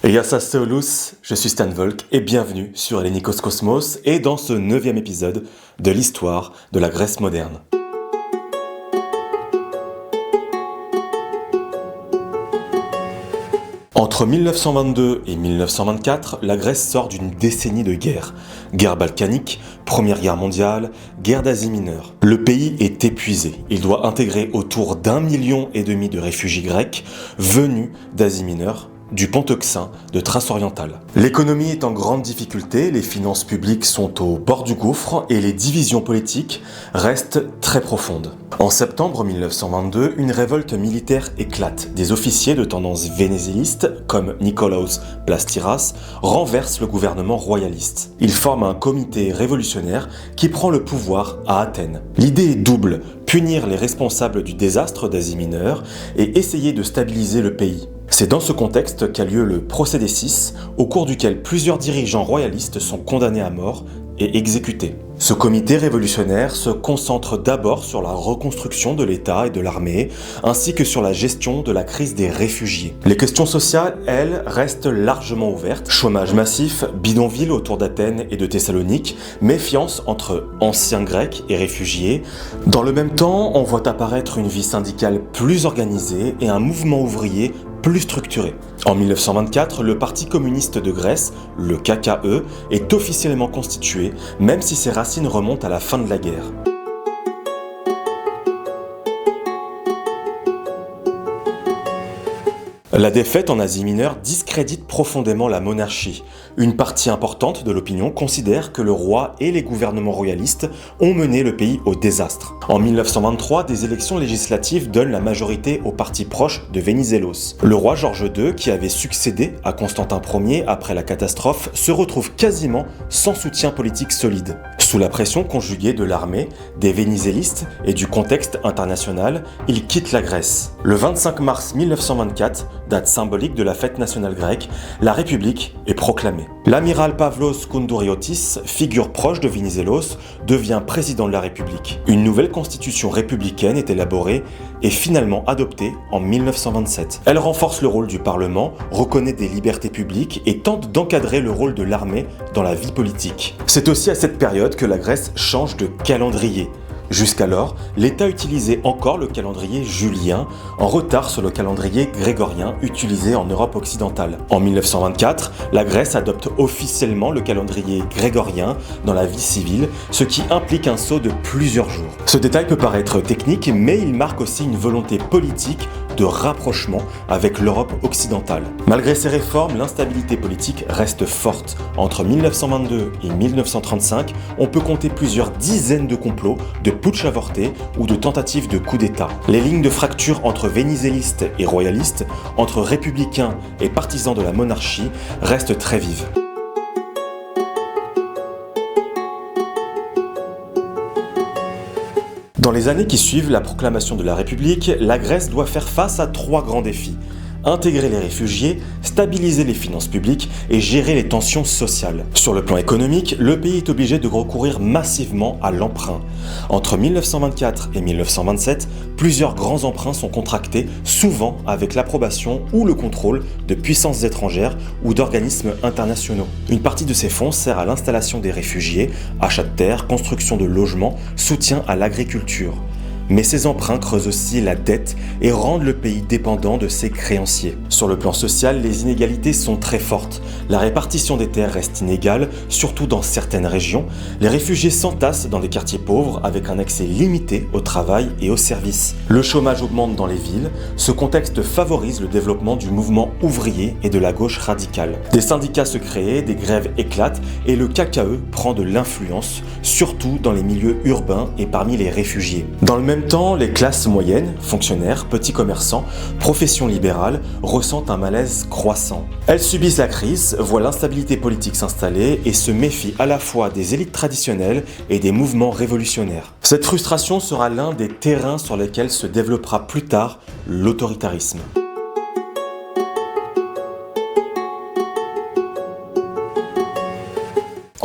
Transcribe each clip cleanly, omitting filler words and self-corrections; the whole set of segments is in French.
Yassa Seolus, je suis Stan Volk et bienvenue sur Hellenikos Cosmos et dans ce 9e épisode de l'histoire de la Grèce moderne. Entre 1922 et 1924, la Grèce sort d'une décennie de guerre. Guerre balkanique, Première Guerre mondiale, guerre d'Asie mineure. Le pays est épuisé. Il doit intégrer autour d'1,5 million de réfugiés grecs venus d'Asie mineure, du pont Euxin, de Thrace orientale. L'économie est en grande difficulté, les finances publiques sont au bord du gouffre et les divisions politiques restent très profondes. En septembre 1922, une révolte militaire éclate. Des officiers de tendance vénézéliste, comme Nikolaos Plastiras, renversent le gouvernement royaliste. Ils forment un comité révolutionnaire qui prend le pouvoir à Athènes. L'idée est double, punir les responsables du désastre d'Asie mineure et essayer de stabiliser le pays. C'est dans ce contexte qu'a lieu le procès des Six, au cours duquel plusieurs dirigeants royalistes sont condamnés à mort et exécutés. Ce comité révolutionnaire se concentre d'abord sur la reconstruction de l'État et de l'armée, ainsi que sur la gestion de la crise des réfugiés. Les questions sociales, elles, restent largement ouvertes. Chômage massif, bidonville autour d'Athènes et de Thessalonique, méfiance entre anciens Grecs et réfugiés. Dans le même temps, on voit apparaître une vie syndicale plus organisée et un mouvement ouvrier plus structuré. En 1924, le Parti communiste de Grèce, le KKE, est officiellement constitué, même si ses racines remontent à la fin de la guerre. La défaite en Asie mineure discrédite profondément la monarchie. Une partie importante de l'opinion considère que le roi et les gouvernements royalistes ont mené le pays au désastre. En 1923, des élections législatives donnent la majorité au parti proche de Vénizelos. Le roi George II, qui avait succédé à Constantin Ier après la catastrophe, se retrouve quasiment sans soutien politique solide. Sous la pression conjuguée de l'armée, des vénizélistes et du contexte international, il quitte la Grèce. Le 25 mars 1924, date symbolique de la fête nationale grecque, la République est proclamée. L'amiral Pavlos Koundouriotis, figure proche de Vénizelos, devient président de la République. Une nouvelle constitution républicaine est élaborée et finalement adoptée en 1927. Elle renforce le rôle du Parlement, reconnaît des libertés publiques et tente d'encadrer le rôle de l'armée dans la vie politique. C'est aussi à cette période que la Grèce change de calendrier. Jusqu'alors, l'État utilisait encore le calendrier julien, en retard sur le calendrier grégorien utilisé en Europe occidentale. En 1924, la Grèce adopte officiellement le calendrier grégorien dans la vie civile, ce qui implique un saut de plusieurs jours. Ce détail peut paraître technique, mais il marque aussi une volonté politique de rapprochement avec l'Europe occidentale. Malgré ces réformes, l'instabilité politique reste forte. Entre 1922 et 1935, on peut compter plusieurs dizaines de complots, de putsch avortés ou de tentatives de coup d'État. Les lignes de fracture entre vénizélistes et royalistes, entre républicains et partisans de la monarchie, restent très vives. Dans les années qui suivent la proclamation de la République, la Grèce doit faire face à 3 grands défis. Intégrer les réfugiés, stabiliser les finances publiques et gérer les tensions sociales. Sur le plan économique, le pays est obligé de recourir massivement à l'emprunt. Entre 1924 et 1927, plusieurs grands emprunts sont contractés, souvent avec l'approbation ou le contrôle de puissances étrangères ou d'organismes internationaux. Une partie de ces fonds sert à l'installation des réfugiés, achat de terres, construction de logements, soutien à l'agriculture. Mais ces emprunts creusent aussi la dette et rendent le pays dépendant de ses créanciers. Sur le plan social, les inégalités sont très fortes. La répartition des terres reste inégale, surtout dans certaines régions. Les réfugiés s'entassent dans des quartiers pauvres avec un accès limité au travail et aux services. Le chômage augmente dans les villes. Ce contexte favorise le développement du mouvement ouvrier et de la gauche radicale. Des syndicats se créent, des grèves éclatent et le KKE prend de l'influence, surtout dans les milieux urbains et parmi les réfugiés. Dans le même temps, les classes moyennes, fonctionnaires, petits commerçants, professions libérales, ressentent un malaise croissant. Elles subissent la crise, voient l'instabilité politique s'installer et se méfient à la fois des élites traditionnelles et des mouvements révolutionnaires. Cette frustration sera l'un des terrains sur lesquels se développera plus tard l'autoritarisme.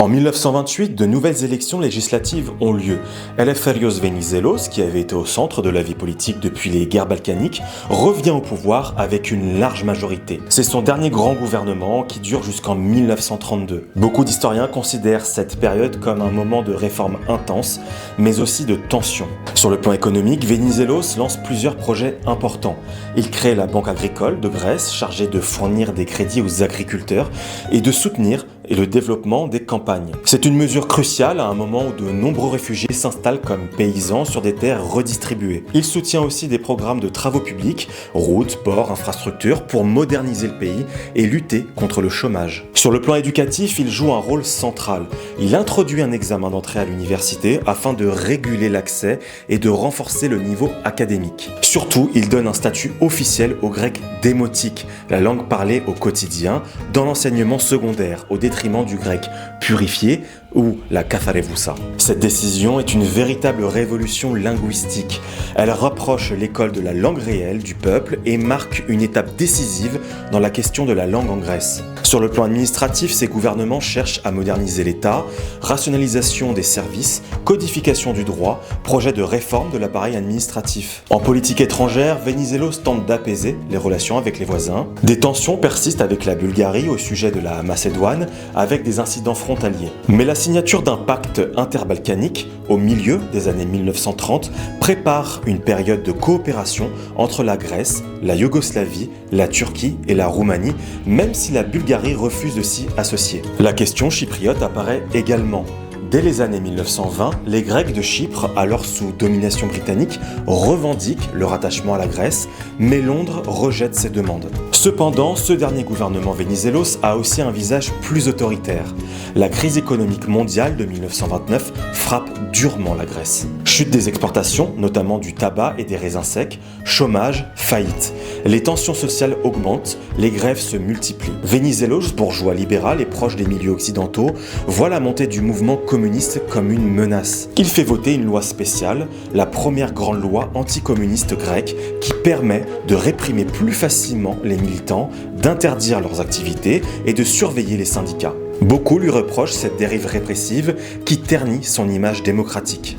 En 1928, de nouvelles élections législatives ont lieu. Eleftherios Venizelos, qui avait été au centre de la vie politique depuis les guerres balkaniques, revient au pouvoir avec une large majorité. C'est son dernier grand gouvernement qui dure jusqu'en 1932. Beaucoup d'historiens considèrent cette période comme un moment de réforme intense, mais aussi de tension. Sur le plan économique, Venizelos lance plusieurs projets importants. Il crée la Banque agricole de Grèce, chargée de fournir des crédits aux agriculteurs et de soutenir le développement des campagnes. C'est une mesure cruciale à un moment où de nombreux réfugiés s'installent comme paysans sur des terres redistribuées. Il soutient aussi des programmes de travaux publics, routes, ports, infrastructures, pour moderniser le pays et lutter contre le chômage. Sur le plan éducatif, il joue un rôle central. Il introduit un examen d'entrée à l'université afin de réguler l'accès et de renforcer le niveau académique. Surtout, il donne un statut officiel au grec démotique, la langue parlée au quotidien, dans l'enseignement secondaire, au détriment du grec purifié ou la katharevousa. Cette décision est une véritable révolution linguistique. Elle rapproche l'école de la langue réelle du peuple et marque une étape décisive dans la question de la langue en Grèce. Sur le plan administratif, ces gouvernements cherchent à moderniser l'État, rationalisation des services, codification du droit, projet de réforme de l'appareil administratif. En politique étrangère, Venizelos tente d'apaiser les relations avec les voisins. Des tensions persistent avec la Bulgarie au sujet de la Macédoine, avec des incidents frontaliers. Mais la signature d'un pacte interbalkanique au milieu des années 1930 prépare une période de coopération entre la Grèce, la Yougoslavie, la Turquie et la Roumanie, même si la Bulgarie refuse de s'y associer. La question chypriote apparaît également. Dès les années 1920, les Grecs de Chypre, alors sous domination britannique, revendiquent leur attachement à la Grèce, mais Londres rejette ces demandes. Cependant, ce dernier gouvernement Venizelos a aussi un visage plus autoritaire. La crise économique mondiale de 1929 frappe durement la Grèce. Chute des exportations, notamment du tabac et des raisins secs, chômage, faillite. Les tensions sociales augmentent, les grèves se multiplient. Venizelos, bourgeois libéral et proche des milieux occidentaux, voit la montée du mouvement communiste comme une menace. Il fait voter une loi spéciale, la première grande loi anticommuniste grecque, qui permet de réprimer plus facilement les militants, d'interdire leurs activités et de surveiller les syndicats. Beaucoup lui reprochent cette dérive répressive qui ternit son image démocratique.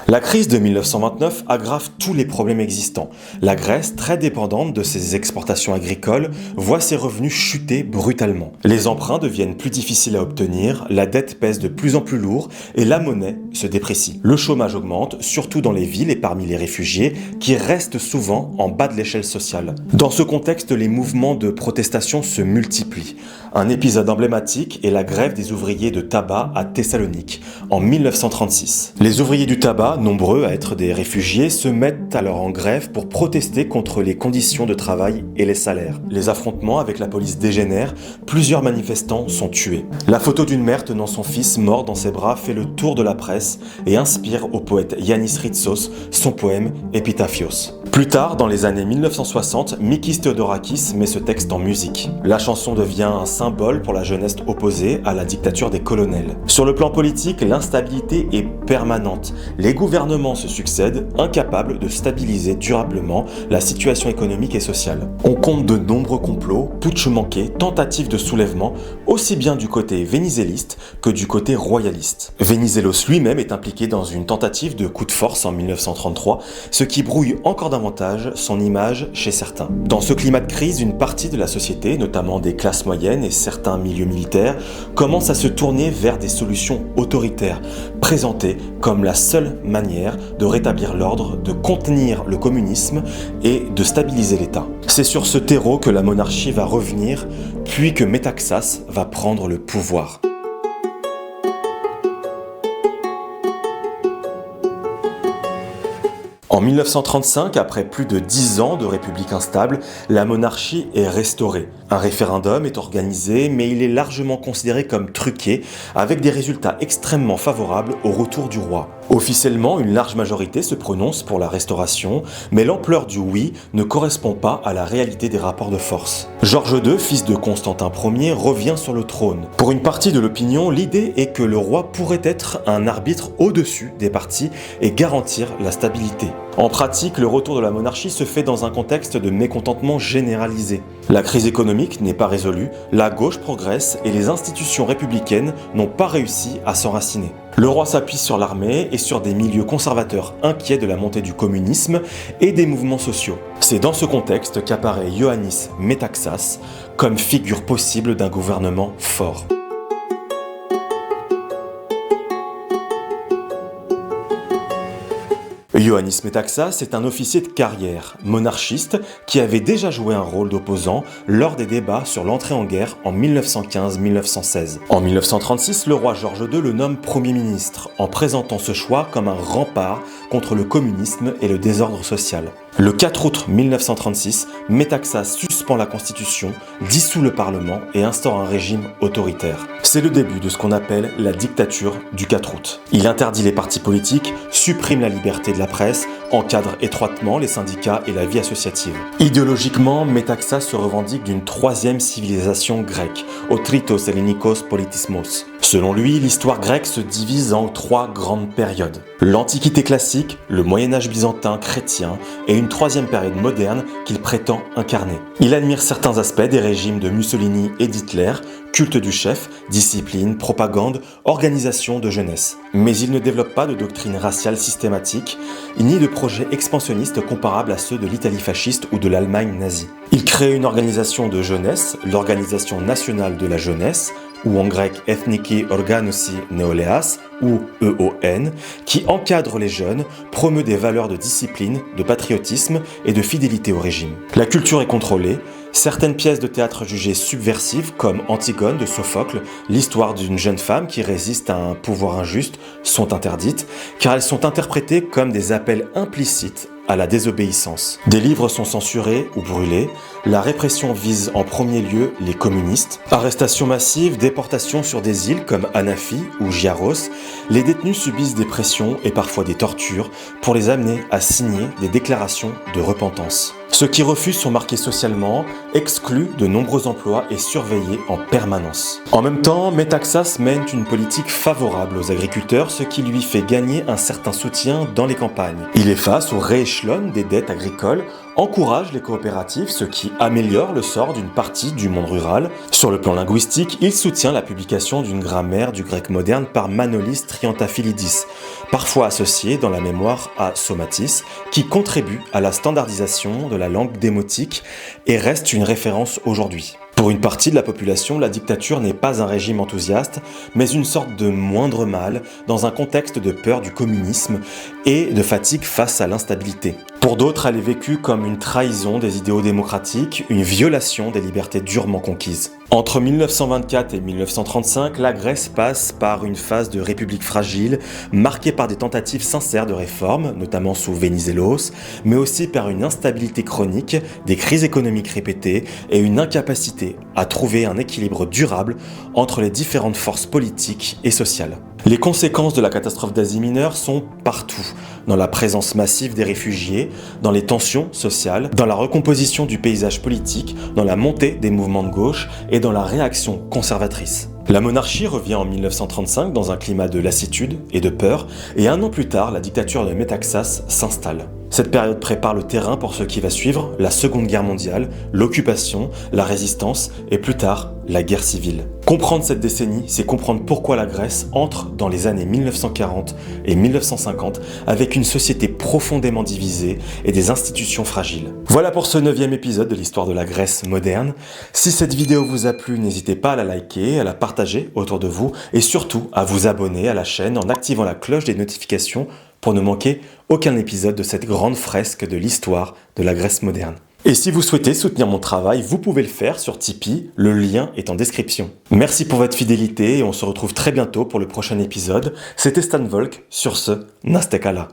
La crise de 1929 aggrave tous les problèmes existants. La Grèce, très dépendante de ses exportations agricoles, voit ses revenus chuter brutalement. Les emprunts deviennent plus difficiles à obtenir, la dette pèse de plus en plus lourd et la monnaie se déprécie. Le chômage augmente, surtout dans les villes et parmi les réfugiés, qui restent souvent en bas de l'échelle sociale. Dans ce contexte, les mouvements de protestation se multiplient. Un épisode emblématique est la grève des ouvriers de tabac à Thessalonique, en 1936. Les ouvriers du tabac, nombreux à être des réfugiés, se mettent alors en grève pour protester contre les conditions de travail et les salaires. Les affrontements avec la police dégénèrent, plusieurs manifestants sont tués. La photo d'une mère tenant son fils mort dans ses bras fait le tour de la presse et inspire au poète Yannis Ritsos son poème Epitaphios. Plus tard, dans les années 1960, Mikis Theodorakis met ce texte en musique. La chanson devient un symbole pour la jeunesse opposée à la dictature des colonels. Sur le plan politique, l'instabilité est permanente. Les gouvernements se succèdent, incapables de stabiliser durablement la situation économique et sociale. On compte de nombreux complots, putschs manqués, tentatives de soulèvement, aussi bien du côté vénizéliste que du côté royaliste. Venizelos lui-même est impliqué dans une tentative de coup de force en 1933, ce qui brouille encore davantage son image chez certains. Dans ce climat de crise, une partie de la société, notamment des classes moyennes et certains milieux militaires, commence à se tourner vers des solutions autoritaires, présentées comme la seule manière de rétablir l'ordre, de contenir le communisme et de stabiliser l'État. C'est sur ce terreau que la monarchie va revenir, puis que Métaxas va prendre le pouvoir. En 1935, après plus de 10 ans de république instable, la monarchie est restaurée. Un référendum est organisé, mais il est largement considéré comme truqué, avec des résultats extrêmement favorables au retour du roi. Officiellement, une large majorité se prononce pour la restauration, mais l'ampleur du oui ne correspond pas à la réalité des rapports de force. Georges II, fils de Constantin Ier, revient sur le trône. Pour une partie de l'opinion, l'idée est que le roi pourrait être un arbitre au-dessus des partis et garantir la stabilité. En pratique, le retour de la monarchie se fait dans un contexte de mécontentement généralisé. La crise économique n'est pas résolue, la gauche progresse et les institutions républicaines n'ont pas réussi à s'enraciner. Le roi s'appuie sur l'armée et sur des milieux conservateurs inquiets de la montée du communisme et des mouvements sociaux. C'est dans ce contexte qu'apparaît Ioannis Metaxas comme figure possible d'un gouvernement fort. Ioannis Metaxas est un officier de carrière, monarchiste, qui avait déjà joué un rôle d'opposant lors des débats sur l'entrée en guerre en 1915-1916. En 1936, le roi Georges II le nomme Premier ministre, en présentant ce choix comme un rempart contre le communisme et le désordre social. Le 4 août 1936, Metaxas suspend la Constitution, dissout le Parlement et instaure un régime autoritaire. C'est le début de ce qu'on appelle la dictature du 4 août. Il interdit les partis politiques, supprime la liberté de la presse, encadre étroitement les syndicats et la vie associative. Idéologiquement, Metaxas se revendique d'une troisième civilisation grecque, au Tritos Hellenikos Politismos. Selon lui, l'histoire grecque se divise en 3 grandes périodes. L'Antiquité classique, le Moyen-Âge byzantin chrétien et une troisième période moderne qu'il prétend incarner. Il admire certains aspects des régimes de Mussolini et d'Hitler, culte du chef, discipline, propagande, organisation de jeunesse. Mais il ne développe pas de doctrine raciale systématique, ni de projet expansionniste comparable à ceux de l'Italie fasciste ou de l'Allemagne nazie. Il crée une organisation de jeunesse, l'Organisation nationale de la jeunesse, ou en grec Ethniki Organossi Neoleas, ou EON, qui encadre les jeunes, promeut des valeurs de discipline, de patriotisme et de fidélité au régime. La culture est contrôlée, certaines pièces de théâtre jugées subversives, comme Antigone de Sophocle, l'histoire d'une jeune femme qui résiste à un pouvoir injuste, sont interdites, car elles sont interprétées comme des appels implicites à la désobéissance. Des livres sont censurés ou brûlés, la répression vise en premier lieu les communistes. Arrestations massives, déportations sur des îles comme Anafi ou Giaros, les détenus subissent des pressions et parfois des tortures pour les amener à signer des déclarations de repentance. Ceux qui refusent sont marqués socialement, exclus de nombreux emplois et surveillés en permanence. En même temps, Metaxas mène une politique favorable aux agriculteurs, ce qui lui fait gagner un certain soutien dans les campagnes. Il efface ou rééchelonne des dettes agricoles, encourage les coopératives, ce qui améliore le sort d'une partie du monde rural. Sur le plan linguistique, il soutient la publication d'une grammaire du grec moderne par Manolis Triantafylidis, parfois associé dans la mémoire à Somatis, qui contribue à la standardisation de la langue démotique et reste une référence aujourd'hui. Pour une partie de la population, la dictature n'est pas un régime enthousiaste, mais une sorte de moindre mal dans un contexte de peur du communisme et de fatigue face à l'instabilité. Pour d'autres, elle est vécue comme une trahison des idéaux démocratiques, une violation des libertés durement conquises. Entre 1924 et 1935, la Grèce passe par une phase de république fragile, marquée par des tentatives sincères de réforme, notamment sous Venizelos, mais aussi par une instabilité chronique, des crises économiques répétées et une incapacité à trouver un équilibre durable entre les différentes forces politiques et sociales. Les conséquences de la catastrophe d'Asie mineure sont partout, dans la présence massive des réfugiés, dans les tensions sociales, dans la recomposition du paysage politique, dans la montée des mouvements de gauche et dans la réaction conservatrice. La monarchie revient en 1935 dans un climat de lassitude et de peur, et un an plus tard, la dictature de Metaxas s'installe. Cette période prépare le terrain pour ce qui va suivre, la Seconde Guerre mondiale, l'occupation, la résistance et plus tard, la guerre civile. Comprendre cette décennie, c'est comprendre pourquoi la Grèce entre dans les années 1940 et 1950 avec une société profondément divisée et des institutions fragiles. Voilà pour ce 9e épisode de l'histoire de la Grèce moderne. Si cette vidéo vous a plu, n'hésitez pas à la liker, à la partager autour de vous et surtout à vous abonner à la chaîne en activant la cloche des notifications pour ne manquer aucun épisode de cette grande fresque de l'histoire de la Grèce moderne. Et si vous souhaitez soutenir mon travail, vous pouvez le faire sur Tipeee, le lien est en description. Merci pour votre fidélité et on se retrouve très bientôt pour le prochain épisode. C'était Stan Volk, sur ce, Nastekala.